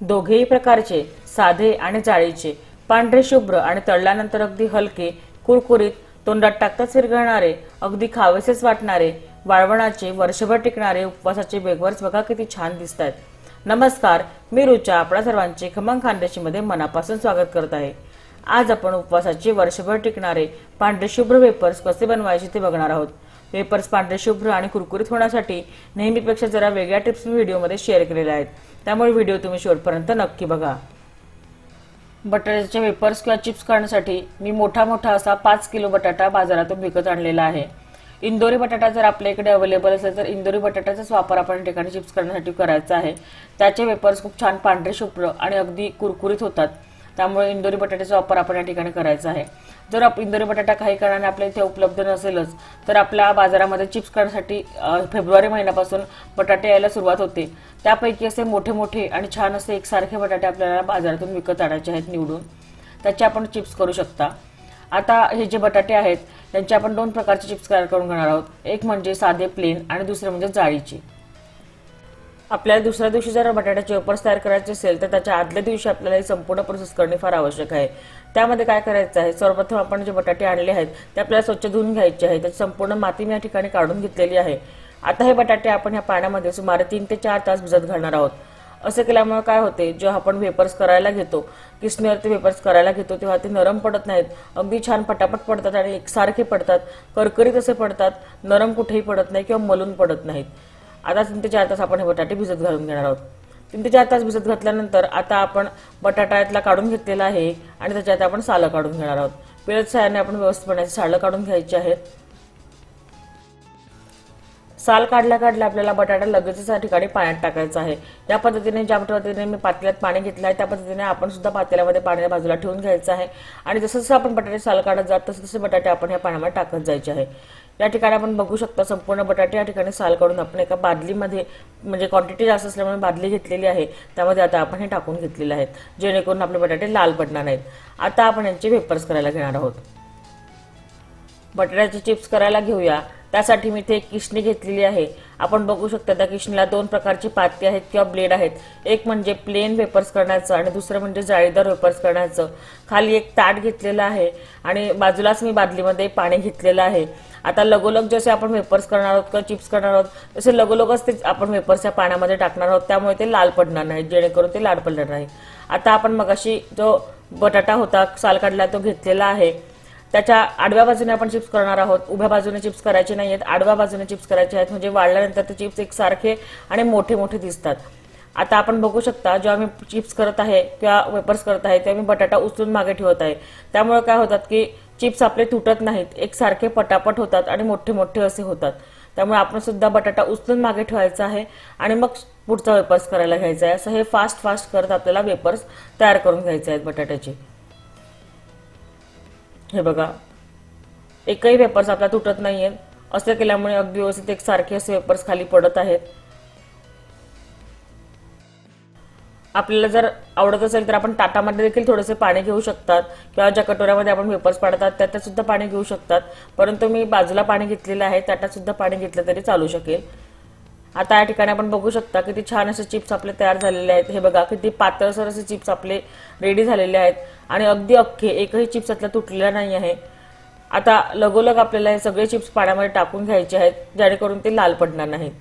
दोघेही प्रकारचे, साधे आणि जाळीचे, पांढरे शुभ्र आणि तळल्यानंतर अगदी हलके, कुरकुरीत, तोंडात टाकताच विरघळणारे, अगदी खावेसेच वाटणारे, वाळवणाचे, वर्षभर टिकणारे उपवासाचे वेफर्स बघा किती छान दिसतात। नमस्कार, मी रुचा आपल्या सर्वांचे खमंग खानदेशीमध्ये मनापासून स्वागत करत आहे। आज आपण उपवासाचे वर्षभर टिकणारे पांढरे शुभ्र वेफर्स कसे बनवायचे ते बघणार आहोत। वेफर्स पांढरे शुभ्र आणि कुरकुरीत होण्यासाठी नेहमीपेक्षा जरा वेगळ्या टिप्स मी व्हिडिओमध्ये शेअर केलेल्या आहेत, त्यामुळे व्हिडिओ तुम्ही शेवटपर्यंत नक्की बघा। बटाट्याचे वेफर्स किंवा चिप्स करण्यासाठी मी मोठा असा 5 किलो बटाटा बाजारातून विकत आणलेला आहे। इंदोरी बटाटा जर आपल्या इकडे अवेलेबल असेल तर इंदोरी बटाट्याचाच वापर आपण या ठिकाणी चिप्स करण्यासाठी करायचा आहे। त्याचे वेफर्स खूप छान पांढरे शुभ्र आणि अगदी कुरकुरीत होतात, त्यामुळे इंदोरी बटाट्याचा वापर आपण या ठिकाणी करायचा आहे। जर इंदोरी बटाटा काही कारणाने आपल्या इथे उपलब्ध नसेलच तर आपल्या बाजारामध्ये चिप्स करण्यासाठी फेब्रुवारी महिन्यापासून बटाटे यायला सुरुवात होते। त्यापैकी असे मोठे आणि छान असे एकसारखे बटाटे आपल्याला बाजारातून विकत आणायचे आहेत निवडून, त्याचे आपण चिप्स करू शकता। आता हे जे बटाटे आहेत त्यांचे आपण दोन प्रकारचे चिप्स तयार करून घेणार आहोत। एक म्हणजे साधे प्लेन आणि दुसरे म्हणजे जाळीचे। आपल्याला दुसऱ्या दिवशी जर बटाट्याचे वेफर्स तयार करायचे असेल तर त्याच्या आदल्या दिवशी आपल्याला ही संपूर्ण प्रोसेस करणे फार आवश्यक आहे। त्यामध्ये काय करायचं आहे, सर्वप्रथम आपण जे बटाटे आणले आहेत ते आपल्याला स्वच्छ धुवून घ्यायचे आहे। त्याची संपूर्ण माती मी या ठिकाणी काढून घेतलेली आहे। आता हे बटाटे आपण या पाण्यामध्ये सुमारे 3 ते 4 तास भिजत घालणार आहोत। असे केल्यामुळे काय होते, जेव्हा आपण वेफर्स करायला घेतो, किसणीवरती वेफर्स करायला घेतो तेव्हा ते नरम पडत नाहीत, अगदी छान पटापट पडतात आणि एकसारखे पडतात, करकरीत असे पडतात, नरम कुठेही पडत नाही किंवा मलून पडत नाहीत। आता 3 ते 4 तास आपण हे बटाटे भिजत घालून घेणार आहोत। 3 ते 4 तास भिजत घातल्यानंतर आता आपण बटाटा यातला काढून घेतलेला आहे आणि त्याच्यात आपण सालं काढून घेणार आहोत। पिळत साल्याने आपण व्यवस्थितपणे सालं काढून घ्यायची आहेत। साल काढल्या आपल्याला बटाटा लगेचच या ठिकाणी पाण्यात टाकायचा आहे। या पद्धतीने ज्या पद्धतीने मी पातेल्यात पाणी घेतलं आहे त्या पद्धतीने आपण सुद्धा पातेल्यामध्ये पाणी बाजूला ठेवून घ्यायचं आहे आणि जसं आपण बटाटे साल काढत जात तसे बटाटे आपण या पाण्यामध्ये टाकत जायचे आहे। या ठिकाणी आपण बघू शकता संपूर्ण बटाटे या ठिकाणी साल काढून आपण एका बादलीमध्ये, म्हणजे क्वांटिटी जास्त असल्यामुळे बादली घेतलेली आहे, त्यामध्ये आता आपण हे टाकून घेतलेले आहेत, जेणेकरून आपले बटाटे लाल पडणार नाहीत। आता आपण यांचे वेफर्स करायला घेणार आहोत। बटाट्याचे चिप्स करायला घेऊया। त्यासाठी मी इथे एक किसणी घेतलेली आहे। आपण बघू शकता त्या किसणीला दोन प्रकारची पाती आहेत किंवा ब्लेड आहेत। एक म्हणजे प्लेन वेफर्स करण्याचं आणि दुसरं म्हणजे जाळीदार वेफर्स करण्याचं। खाली एक ताट घेतलेलं आहे आणि बाजूलाच मी बादलीमध्ये पाणी घेतलेलं आहे। आता लगोलग जसे आपण वेफर्स करणार आहोत किंवा चिप्स करणार आहोत तसे लगोलगच ते आपण वेफर्स या पाण्यामध्ये टाकणार आहोत, त्यामुळे ते लाल पडणार नाहीत, जेणेकरून ते लाल पडणार नाही। आता आपण मगाशी जो बटाटा होता साल काढला तो घेतलेला आहे, त्याच्या आडव्या बाजूने आपण चिप्स करणार आहोत। उभ्या बाजूने चिप्स करायचे नाहीत, आडव्या बाजूने चिप्स करायचे आहेत, म्हणजे वाळल्यानंतर ते चिप्स एकसारखे आणि मोठे दिसतात। आता आपण बघू शकता जेव्हा मी चिप्स करत आहे किंवा वेफर्स करत आहे तेव्हा मी बटाटा उचलून मागे ठेवत आहे, त्यामुळे काय होतात की चिप्स आपले तुटत नाहीत, एकसारखे पटापट होतात आणि मोठे असे होतात। त्यामुळे आपण सुद्धा बटाटा उचलून मागे ठेवायचा आहे आणि मग पुढचा वेफर्स करायला घ्यायचा आहे। असं हे फास्ट करत आपल्याला वेफर्स तयार करून घ्यायचे आहेत बटाट्याचे। हे बघा, एकही वेफर्स आपला तुटत नाहीये। असे केल्यामुळे अगदी व्यवस्थित एकसारखे असे वेफर्स खाली पडत आहेत। आपल्याला जर आवडत असेल तर आपण ताटामध्ये देखील थोडेसे पाणी घेऊ शकतात किंवा ज्या कटोऱ्यामध्ये आपण वेफर्स पाडतात त्यात सुद्धा पाणी घेऊ शकतात, परंतु मी बाजूला पाणी घेतलेलं आहे, त्यात सुद्धा पाणी घेतलं तरी चालू शकेल। आता या ठिकाणी आपण बघू शकता किती छान असे चिप्स आपले तयार झालेले आहेत। हे बघा किती पातळसर असे चिप्स आपले रेडी झालेले आहेत आणि अगदी अख्खे, एकही चिप्स यातला तुटलेला नाही आहे। आता लगोलग आपल्याला हे सगळे चिप्स पाण्यामध्ये टाकून घ्यायचे आहेत, जेणेकरून ते लाल पडणार नाहीत।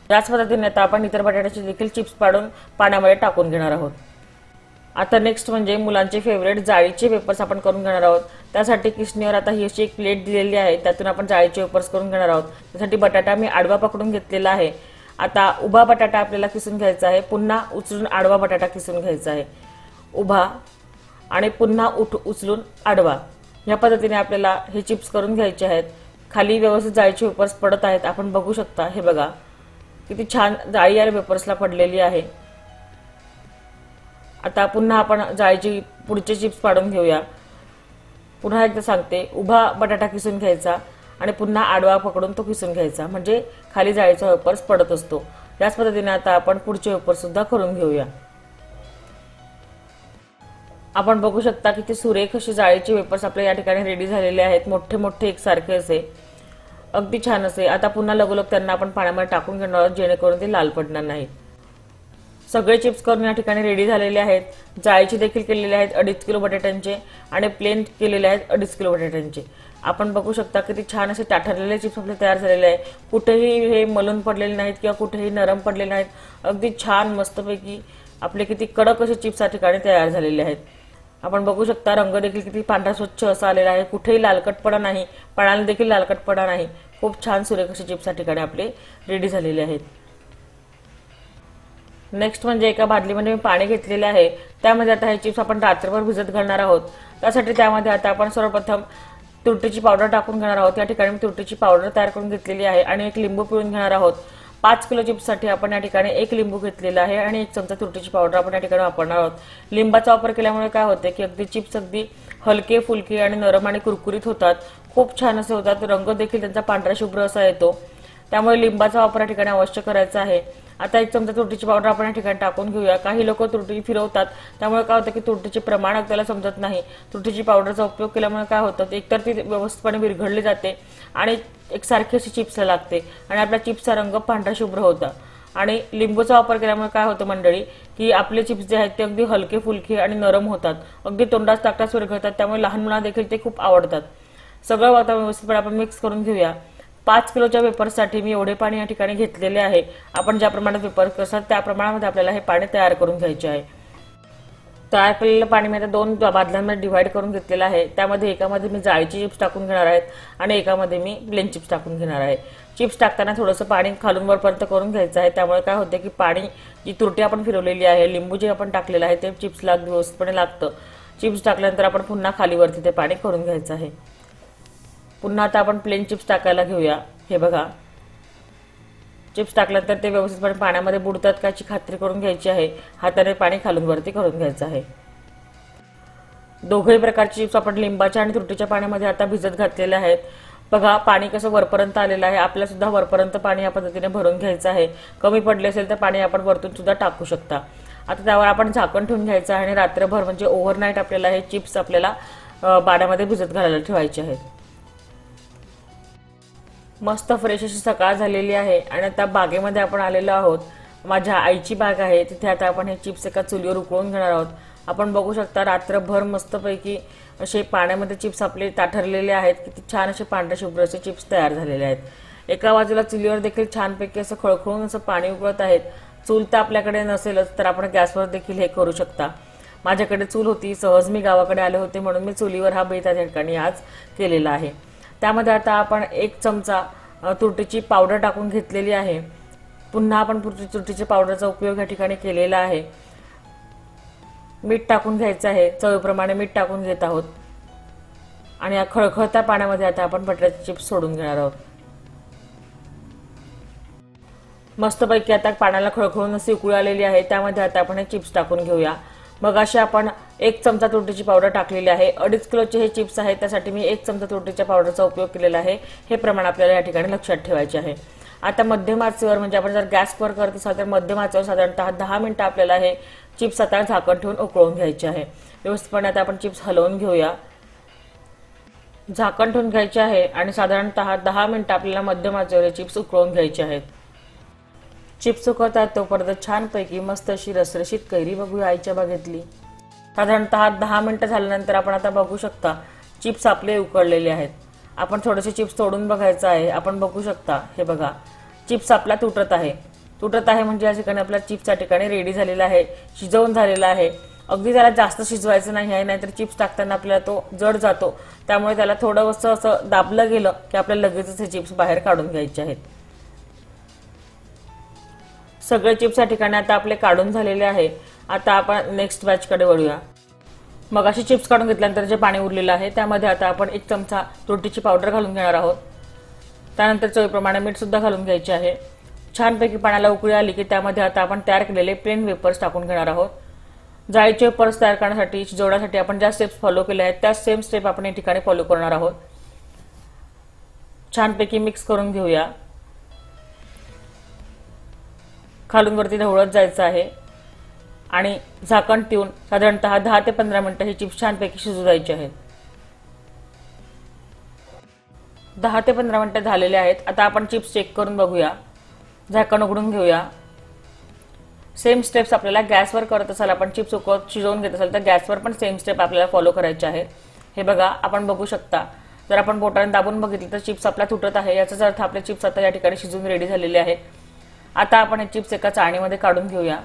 याच पद्धतीने आता आपण इतर बटाट्याचे देखील चिप्स पाडून पाण्यामध्ये टाकून घेणार आहोत। आता नेक्स्ट म्हणजे मुलांचे फेवरेट जाळीचे वेफर्स आपण करून घेणार आहोत। त्यासाठी किसणीवर आता ही अशी एक प्लेट दिलेली आहे, त्यातून आपण जाळीचे वेफर्स करून घेणार आहोत। त्यासाठी बटाटा मी आडवा पकडून घेतलेला आहे। आता उभा बटाटा आपल्याला किसून घ्यायचा आहे, पुन्हा उचलून आडवा बटाटा किसून घ्यायचा आहे। उभा आणि पुन्हा उचलून आडवा, या पद्धतीने आपल्याला हे चिप्स करून घ्यायचे आहेत। खाली व्यवस्थित जाळीचे वेफर्स पडत आहेत, आपण बघू शकता। हे बघा किती छान जाळी या वेफर्सला पडलेली आहे। आता पुन्हा आपण जाळीचे पुढचे चिप्स पाडून घेऊया। पुन्हा एकदा सांगते, उभा बटाटा किसून घ्यायचा आणि पुन्हा आडवा पकडून तो किसून घ्यायचा, म्हणजे खाली जाळीचा वेफर्स पडत असतो। याच पद्धतीने आता आपण पुढचे वेफर्स सुद्धा करून घेऊया। आपण बघू शकता की ते सुरेख असे जाळीचे वेफर्स आपल्या या ठिकाणी रेडी झालेले आहेत, मोठे एकसारखे असे, अगदी छान असे। आता पुन्हा लगोलग त्यांना आपण पाण्यामध्ये टाकून घेणार आहोत, जेणेकरून ते लाल पडणार नाहीत। सगळे चिप्स करून या ठिकाणी रेडी झालेले आहेत। जाळीचे देखील केलेले आहेत 2.5 किलो बटाट्यांचे आणि प्लेन केलेले आहेत 2.5 किलो बटाट्यांचे। आपण बघू शकता किती छान असे टाठरलेले चिप्स आपले तयार झालेले आहे। कुठेही हे मलून पडलेले नाहीत किंवा कुठेही नरम पडलेले नाहीत, अगदी छान मस्तपैकी आपले किती कडक असे चिप्स या ठिकाणी तयार झालेले आहेत। आपण बघू शकता रंग देखील किती पांढरा स्वच्छ असा आलेला आहे, कुठेही लालकटपणा नाही, पाण्याला देखील लालकटपणा नाही। खूप छान सुरेख असे चिप्स या ठिकाणी आपले रेडी झालेले आहेत। नेक्स्ट म्हणजे एका बादलीमध्ये मी पाणी घेतलेले आहे, त्यामध्ये आता हे चिप्स आपण रात्रभर भिजत घालणार आहोत। त्यासाठी त्यामध्ये आता आपण सर्वप्रथम तुरटीची पावडर टाकून घेणार आहोत। या ठिकाणी मी तुरटीची पावडर तयार करून घेतलेली आहे आणि एक लिंबू पिळून घेणार आहोत। 5 किलो चिप्ससाठी आपण या ठिकाणी 1 लिंबू घेतलेला आहे आणि 1 चमचा तुरटीची पावडर आपण या ठिकाणी वापरणार आहोत। लिंबाचा वापर केल्यामुळे काय होते की अगदी चिप्स अगदी हलके फुलके आणि नरम आणि कुरकुरीत होतात, खूप छान असे होतात। रंग देखील त्यांचा पांढरा शुभ्र असा येतो, त्यामुळे लिंबाचा वापर या ठिकाणी अवश्य करायचा आहे। आता 1 चमचा तुरटीची पावडर आपण या ठिकाणी टाकून घेऊया। काही लोक तुरटी फिरवतात, त्यामुळे काय होतं की तुरटीचे प्रमाण आपल्याला समजत नाही। तुरटीची पावडरचा उपयोग केल्यामुळे काय होतं, एकतर ती व्यवस्थितपणे विरघळली जाते आणि एकसारखी अशी चिप्सला लागते आणि आपल्या चिप्सचा रंग पांढरा शुभ्र होता। आणि लिंबूचा वापर केल्यामुळे काय होतं मंडळी की आपले चिप्स जे आहेत ते अगदी हलके फुलके आणि नरम होतात, अगदी तोंडात टाकताच विरघळतात, त्यामुळे लहान मुलांना देखील ते खूप आवडतात। सगळं वातावरण व्यवस्थितपणे आपण मिक्स करून घेऊया। 5 किलोच्या वेफर्ससाठी मी एवढे पाणी या ठिकाणी घेतलेले आहे। आपण ज्या प्रमाणात वेफर करतात त्या प्रमाणामध्ये आपल्याला हे पाणी तयार करून घ्यायचे आहे। तयार केलेलं पाणी मी आता 2 बादल्यांमध्ये डिवाइड करून घेतलेलं आहे। त्यामध्ये एकामध्ये मी जाळीची चिप्स टाकून घेणार आहे आणि एकामध्ये मी प्लेन चिप्स टाकून घेणार आहे। चिप्स टाकताना थोडंसं पाणी खालून वरपर्यंत करून घ्यायचं आहे, त्यामुळे काय होते की पाणी जी तुरटी आपण फिरवलेली आहे, लिंबू जे आपण टाकलेलं आहे ते चिप्सला व्यवस्थितपणे लागतं। चिप्स टाकल्यानंतर आपण पुन्हा खालीवरती ते पाणी करून घ्यायचं आहे। पुन्हा आता आपण प्लेन चिप्स टाकायला घेऊया। हे बघा, चिप्स टाकल्यानंतर ते व्यवस्थितपणे पाण्यामध्ये बुडतात का याची खात्री करून घ्यायची आहे। हाताने पाणी खालून वरती करून घ्यायचं आहे। दोघेही प्रकारचे चिप्स आपण लिंबाच्या आणि तुरटीच्या पाण्यामध्ये आता भिजत घातलेले आहेत। बघा पाणी कसं वरपर्यंत आलेलं आहे, आपल्याला सुद्धा वरपर्यंत पाणी या पद्धतीने भरून घ्यायचं आहे। कमी पडले असेल तर पाणी आपण वरतून सुद्धा टाकू शकता। आता त्यावर आपण झाकण ठेवून घ्यायचं आहे आणि रात्रभर म्हणजे ओव्हरनाईट आपल्याला हे चिप्स आपल्याला पाण्यामध्ये भिजत घालायला ठेवायचे आहेत। मस्त फ्रेश अशी सकाळ झालेली आहे आणि आता बागेमध्ये आपण आलेलो आहोत। माझ्या आईची बाग आहे, तिथे आता आपण हे चिप्स एका चुलीवर उकळून घेणार आहोत। आपण बघू शकता रात्रभर मस्तपैकी असे पाण्यामध्ये चिप्स आपले ताठरलेले आहेत, किती छान असे पांढरे शुभ्र असे चिप्स तयार झालेले आहेत। एका बाजूला चुलीवर देखील छानपैकी असं खळखळून असं पाणी उकळत आहेत। चूल तर आपल्याकडे नसेलच तर आपण गॅसवर देखील हे करू शकता। माझ्याकडे चूल होती, सहज मी गावाकडे आले होते म्हणून मी चुलीवर हा बेत या ठिकाणी आज केलेला आहे। त्यामध्ये आता आपण 1 चमचा तुरटीची पावडर टाकून घेतलेली आहे। पुन्हा आपण तुरटीच्या पावडरचा उपयोग या ठिकाणी केलेला आहे। मीठ टाकून घ्यायचं आहे, चवीप्रमाणे मीठ टाकून घेत आहोत आणि या खळखळत्या पाण्यामध्ये आता आपण बटाट्याचे चिप्स सोडून घेणार आहोत। मस्तपैकी आता पाण्याला खळखळून अशी उकळी आलेली आहे, त्यामध्ये आता आपण हे चिप्स टाकून घेऊया। मग अशी आपण 1 चमचा तुरटीची पावडर टाकलेली आहे। 2.5 किलोचे हे चिप्स आहेत, त्यासाठी मी 1 चमचा तुरटीच्या पावडरचा उपयोग केलेला आहे। हे प्रमाण आपल्याला या ठिकाणी लक्षात ठेवायचे आहे। आता मध्यम आचेवर म्हणजे आपण जर गॅसवर करत असाल तर मध्यम आचेवर साधारणतः 10 मिनिटं आपल्याला हे चिप्स आता झाकण ठेवून उकळून घ्यायचे आहे। व्यवस्थितपणे आता आपण चिप्स हलवून घेऊया। झाकण ठेवून घ्यायचे आहे आणि साधारणतः 10 मिनिटं आपल्याला मध्यम आचेवर हे चिप्स उकळून घ्यायचे आहेत। चिप्स उकळतात तोपर्यंत छानपैकी मस्त अशी रसरशीत कैरी बघूया आईच्या बागेतली। साधारणतः 10 मिनिटं झाल्यानंतर आपण आता बघू शकता चिप्स आपले उकळलेले आहेत। आपण थोडेसे चिप्स तोडून बघायचं आहे। आपण बघू शकता, हे बघा चिप्स आपला तुटत आहे म्हणजे या ठिकाणी आपला चिप्स या ठिकाणी रेडी झालेला आहे, शिजवून झालेला आहे। अगदी त्याला जास्त शिजवायचं नाही आहे, नाहीतर चिप्स टाकताना आपल्याला तो जड जातो, त्यामुळे त्याला थोडंसं असं दाबलं गेलं की आपल्याला लगेचच हे चिप्स बाहेर काढून घ्यायचे आहेत। सगळे चिप्स या ठिकाणी आता आपले काढून झालेले आहे। आता आपण नेक्स्ट बॅचकडे वळूया। मग अशी चिप्स काढून घेतल्यानंतर जे पाणी उरलेलं आहे त्यामध्ये आता आपण 1 चमचा तुरटीची पावडर घालून घेणार आहोत। त्यानंतर चवीप्रमाणे मीठ सुद्धा घालून घ्यायचे आहे। छानपैकी पाण्याला उकळी आली की त्यामध्ये आता आपण तयार केलेले प्लेन वेफर्स टाकून घेणार आहोत। जाळीचे वेफर्स तयार करण्यासाठी शिजवण्यासाठी आपण ज्या स्टेप्स फॉलो केल्या आहेत त्या सेम स्टेप आपण या ठिकाणी फॉलो करणार आहोत। छानपैकी मिक्स करून घेऊया। खालून वरती ढवळत जायचं आहे आणि झाकण ठेवून साधारणतः 10 ते 15 मिनिटं हे चिप्स छानपैकी शिजू द्यायचे आहेत। 10 ते 15 मिनिटं झालेले आहेत। आता आपण चिप्स चेक करून बघूया। झाकण उघडून घेऊया। सेम स्टेप्स आपल्याला गॅसवर करत असाल, आपण चिप्स शिजवून घेत असाल तर गॅसवर पण सेम स्टेप आपल्याला फॉलो करायचे आहेत। हे बघा आपण बघू शकता, जर आपण बोटाने दाबून बघितलं तर चिप्स आपला तुटत आहे, याचाच अर्थ आपले चिप्स आता या ठिकाणी शिजून रेडी झालेले आहेत। आता आपण हे चिप्स एका चाळणीमध्ये काढून घेऊया।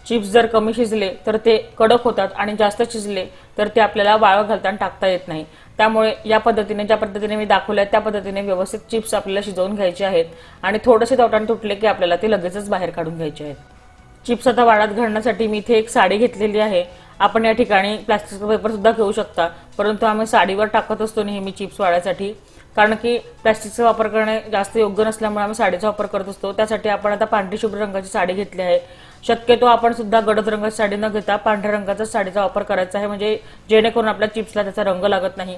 चिप्स जर कमी शिजले तर ते कडक होतात आणि जास्त शिजले तर ते आपल्याला वाळू घालताना टाकता येत नाही। त्यामुळे या पद्धतीने, ज्या पद्धतीने मी दाखवले त्या पद्धतीने व्यवस्थित चिप्स आपल्याला शिजवून घ्यायचे आहेत आणि थोडेसे तवटाने तुटले की आपल्याला ते लगेचच बाहेर काढून घ्यायचे आहेत। चिप्स आता वाळत घालण्यासाठी मी इथे एक साडी घेतलेली आहे। आपण या ठिकाणी प्लास्टिकचा पेपर सुद्धा घेऊ शकता, परंतु आम्ही साडीवर टाकत असतो नेहमी चिप्स वाळायसाठी, कारण की प्लास्टिकचा वापर करणे जास्त योग्य नसल्यामुळे आम्ही साडीचा वापर करत असतो। त्यासाठी आपण आता पांढरी शुभ्र रंगाची साडी घेतली आहे। शक्यतो आपण सुद्धा गडद रंगाची साडी न घेता पांढऱ्या रंगाचा साडीचा वापर करायचा आहे, म्हणजे जेणेकरून आपल्या चिप्सला त्याचा रंग लागत नाही।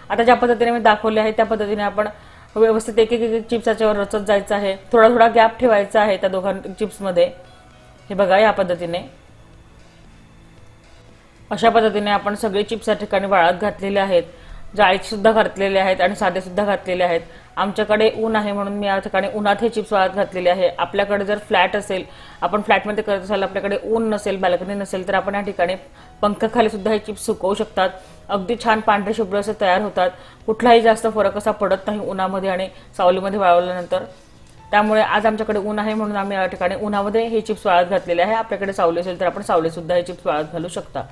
आता ज्या पद्धतीने मी दाखवले आहे त्या पद्धतीने आपण व्यवस्थित एक एक चिप्सच्यावर रचत जायचं आहे। थोडा थोडा गॅप ठेवायचा आहे त्या दोघां चिप्समध्ये। हे बघा या पद्धतीने, अशा पद्धतीने आपण सगळे चिप्स या ठिकाणी वाळत घातलेले आहेत, जाळीत सुद्धा घातलेले आहेत आणि साधे सुद्धा घातलेले आहेत। आमच्याकडे ऊन आहे म्हणून मी या ठिकाणी उन्हात हे चिप्स वाळत घातलेले आहे। आपल्याकडे जर फ्लॅट असेल, आपण फ्लॅटमध्ये करत असाल, आपल्याकडे ऊन नसेल, बाल्कनी नसेल, तर आपण या ठिकाणी पंख्याखाली सुद्धा हे चिप्स सुकवू शकतात। अगदी छान पांढरे शुभ्र असे तयार होतात, कुठलाही जास्त फरक असा पडत नाही उन्हामध्ये आणि सावलीमध्ये वाळवल्यानंतर। त्यामुळे आज आमच्याकडे ऊन आहे म्हणून आम्ही या ठिकाणी उन्हामध्ये हे चिप्स वाळत घातलेले आहे। आपल्याकडे सावली असेल तर आपण सावली सुद्धा हे चिप्स वाळत घालू शकता।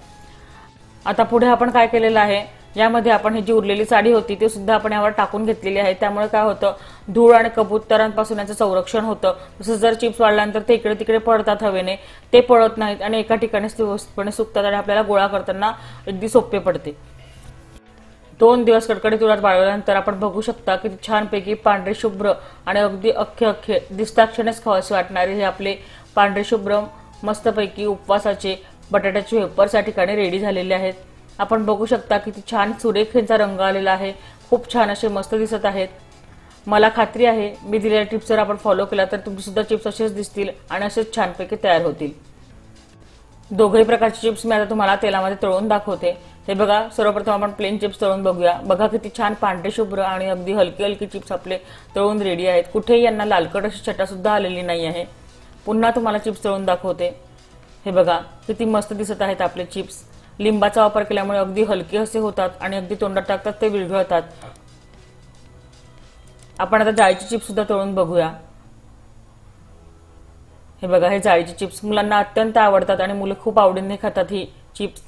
आता पुढे आपण काय केलेलं आहे, यामध्ये आपण ही जी उरलेली साडी होती ती सुद्धा आपण यावर टाकून घेतलेली आहे। त्यामुळे काय होतं, धूळ आणि कबुतरांपासून याचं संरक्षण होतं। तसंच जर चिप्स वाळल्यानंतर ते इकडे तिकडे पडतात हवेने, ते पडत नाहीत आणि एका ठिकाणी व्यवस्थितपणे सुकतात आणि आपल्याला गोळा करताना अगदी सोपे पडते। 2 दिवस कडकडीत उन्हात वाळवल्यानंतर आपण बघू शकता की छानपैकी पांढरे शुभ्र आणि अगदी अख्खे दिसताक्षणीच खावासे वाटणारे हे आपले पांढरे शुभ्र मस्तपैकी उपवासाचे बटाट्याचे वेफर्स या ठिकाणी रेडी झालेले आहेत। आपण बघू शकता किती छान सुरेखेचा रंग आलेला आहे, खूप छान असे मस्त दिसत आहेत। मला खात्री आहे मी दिलेल्या टिप्स जर आपण फॉलो केला तर तुमचे सुद्धा चिप्स असेच दिसतील आणि असेच छानपैकी तयार होतील। दोघही प्रकारचे चिप्स मी आता तुम्हाला तेलामध्ये तळून दाखवते। हे बघा, सर्वप्रथम आपण प्लेन चिप्स तळून बघूया। बघा किती छान पांढरे शुभ्र आणि अगदी हलकी हलकी चिप्स आपले तळून रेडी आहेत, कुठेही यांना लालकट अशी छटा सुद्धा आलेली नाही आहे। पुन्हा तुम्हाला चिप्स तळून दाखवते। हे बघा किती मस्त दिसत आहेत आपले चिप्स। लिंबाचा वापर केल्यामुळे अगदी हलके असे होतात आणि अगदी तोंडात टाकतात ते विरघळतात। आपण आता जाळीचे चिप्स सुद्धा तळून बघूया। हे बघा, हे जाळीचे चिप्स मुलांना अत्यंत आवडतात आणि मुलं खूप आवडीने खातात ही चिप्स।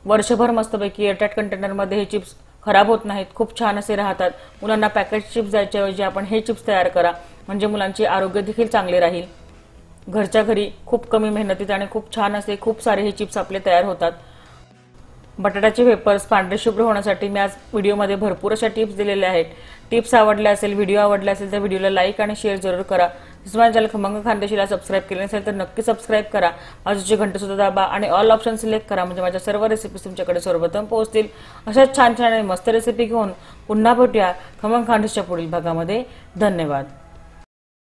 वर्षभर मस्तपैकी एअरटाइट कंटेनरमध्ये हे चिप्स खराब होत नाहीत, खूप छान असे राहतात। मुलांना पॅकेट चिप्स द्यायच्याऐवजी आपण हे चिप्स तयार करा, म्हणजे मुलांचे आरोग्य देखील चांगले राहील। घरच्या घरी खूप कमी मेहनतीत आणि खूप छान असे खूप सारे हे चिप्स आपले तयार होतात। बटाट्याचे वेफर्स पांढरे शुभ्र होण्यासाठी मी आज व्हिडिओमध्ये भरपूर अशा टिप्स दिलेल्या आहेत। टिप्स आवडल्या असेल, व्हिडिओ आवडला असेल तर व्हिडिओला लाईक आणि शेअर जरूर करा। माझ्या चॅनल खमंग खानदेशीला सबस्क्राईब केले नसेल तर नक्की सबस्क्राईब करा, बाजूची घंटी सुद्धा दाबा आणि ऑल ऑप्शन सिलेक्ट करा, म्हणजे माझ्या सर्व रेसिपीज तुमच्याकडे सर्वप्रथम पोहोचतील। अशाच छान छान आणि मस्त रेसिपी घेऊन पुन्हा भेटूया खमंग खानदेशीच्या पुढील भागामध्ये। धन्यवाद।